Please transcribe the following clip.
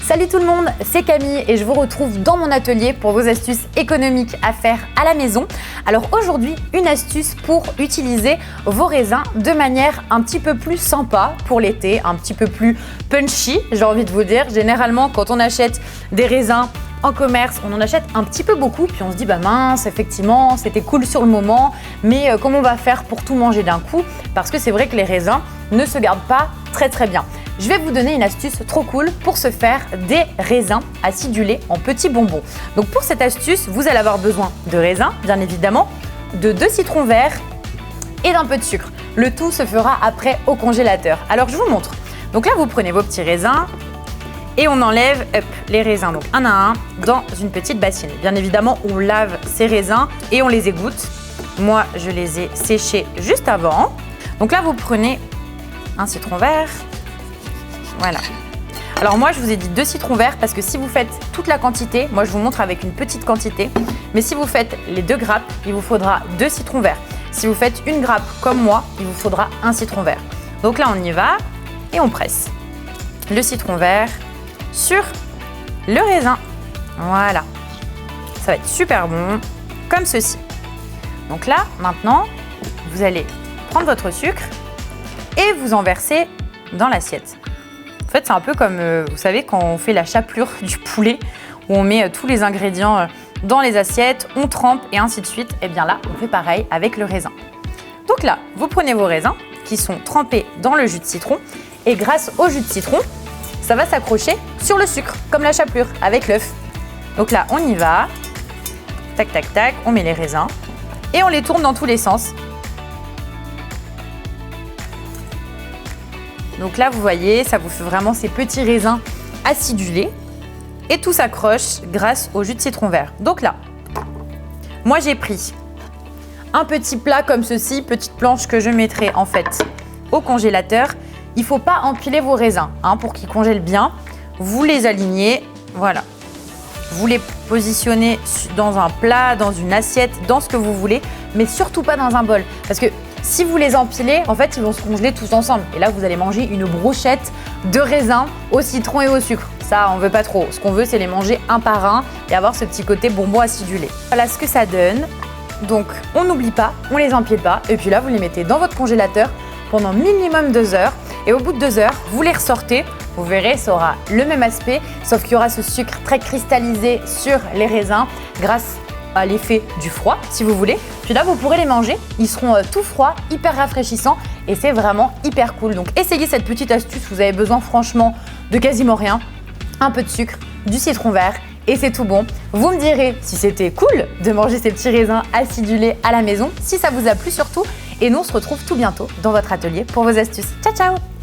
Salut tout le monde, c'est Camille et je vous retrouve dans mon atelier pour vos astuces économiques à faire à la maison. Alors aujourd'hui, une astuce pour utiliser vos raisins de manière un petit peu plus sympa pour l'été, un petit peu plus punchy, j'ai envie de vous dire. Généralement, quand on achète des raisins en commerce, on en achète un petit peu beaucoup, puis on se dit bah mince, effectivement, c'était cool sur le moment, mais comment on va faire pour tout manger d'un coup? Parce que c'est vrai que les raisins ne se gardent pas très bien. Je vais vous donner une astuce trop cool pour se faire des raisins acidulés en petits bonbons. Donc pour cette astuce, vous allez avoir besoin de raisins, bien évidemment, de 2 citrons verts et d'un peu de sucre. Le tout se fera après au congélateur. Alors je vous montre. Donc là, vous prenez vos petits raisins et on enlève les raisins, donc un à un, dans une petite bassine. Bien évidemment, on lave ces raisins et on les égoutte. Moi, je les ai séchés juste avant. Donc là, vous prenez un citron vert. Voilà. Alors moi, je vous ai dit 2 citrons verts parce que si vous faites toute la quantité, moi je vous montre avec une petite quantité, mais si vous faites les 2 grappes, il vous faudra 2 citrons verts. Si vous faites une grappe comme moi, il vous faudra un citron vert. Donc là, on y va et on presse le citron vert sur le raisin. Voilà. Ça va être super bon, comme ceci. Donc là, maintenant, vous allez prendre votre sucre et vous en verser dans l'assiette. En fait, c'est un peu comme, vous savez, quand on fait la chapelure du poulet, où on met tous les ingrédients dans les assiettes, on trempe et ainsi de suite. Et bien là, on fait pareil avec le raisin. Donc là, vous prenez vos raisins qui sont trempés dans le jus de citron et grâce au jus de citron, ça va s'accrocher sur le sucre, comme la chapelure avec l'œuf. Donc là, on y va. Tac, tac, tac, on met les raisins et on les tourne dans tous les sens. Donc là, vous voyez, ça vous fait vraiment ces petits raisins acidulés et tout s'accroche grâce au jus de citron vert. Donc là, moi j'ai pris un petit plat comme ceci, petite planche que je mettrai en fait au congélateur. Il ne faut pas empiler vos raisins pour qu'ils congèlent bien. Vous les alignez, voilà. Vous les positionnez dans un plat, dans une assiette, dans ce que vous voulez, mais surtout pas dans un bol. Parce que si vous les empilez, en fait, ils vont se congeler tous ensemble. Et là, vous allez manger une brochette de raisins au citron et au sucre. Ça, on veut pas trop. Ce qu'on veut, c'est les manger un par un et avoir ce petit côté bonbon acidulé. Voilà ce que ça donne. Donc, on n'oublie pas, on les empile pas. Et puis là, vous les mettez dans votre congélateur pendant minimum 2 heures. Et au bout de 2 heures, vous les ressortez. Vous verrez, ça aura le même aspect, sauf qu'il y aura ce sucre très cristallisé sur les raisins grâce à l'effet du froid, si vous voulez. Puis là, vous pourrez les manger. Ils seront tout froids, hyper rafraîchissants et c'est vraiment hyper cool. Donc, essayez cette petite astuce. Vous avez besoin franchement de quasiment rien. Un peu de sucre, du citron vert et c'est tout bon. Vous me direz si c'était cool de manger ces petits raisins acidulés à la maison, si ça vous a plu surtout. Et nous, on se retrouve tout bientôt dans votre atelier pour vos astuces. Ciao, ciao!